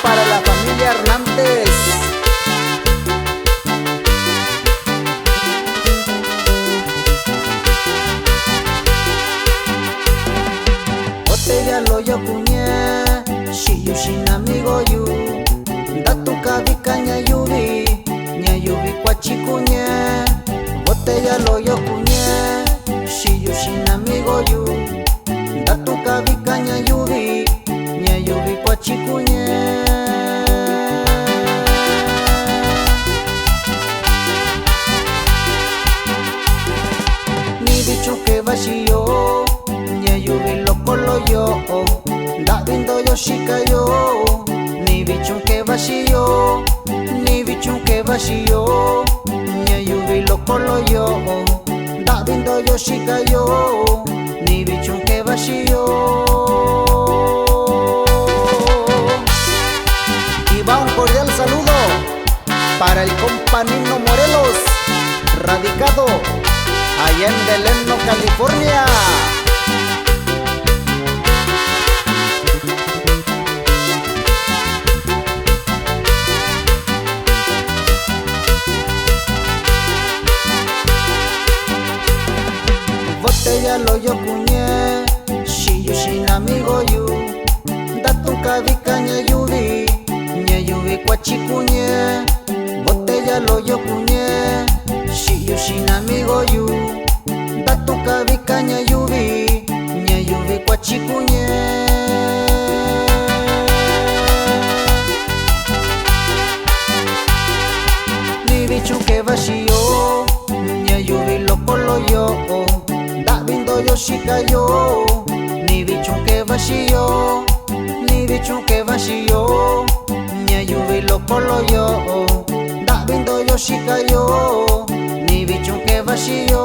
para la familia Hernández. Botella lo yo cuñé, si yo sin amigo yo. Datu kabika nyayubi, nyayubi kwa chikuñé. Botella lo yo cuñé, si yo sin amigo yo. Datu kabika nyayubi, nyayubi kwa chikuñé. Ni bicho que vacío, nyayubi loco lo yo. Da vindo yo shikayo, ni bicho que vacío, ni bicho que vacío. Nyayubi loco lo yo, da vindo yo shikayo, ni bicho que vacío. Y va un cordial saludo para el compa Nino Morelos, radicado allá en Delano, California. Botella lo yo cuñé, si yo sin amigo yo. Datu kabika nyayubi, nyayubi kwa chikuñé. Botella lo yo cuñé, si yo sin amigo yo. Datu kabika nyayubi, nyayubi kwa chikuñé. Ni bicho que vacío, nyayubi loco lo yo. Da vindo yo shikayo, ni bicho que vacío, ni bicho que vacío. Nyayubi loco lo yo. Da vindo yo shikayo, ni bicho que vacío.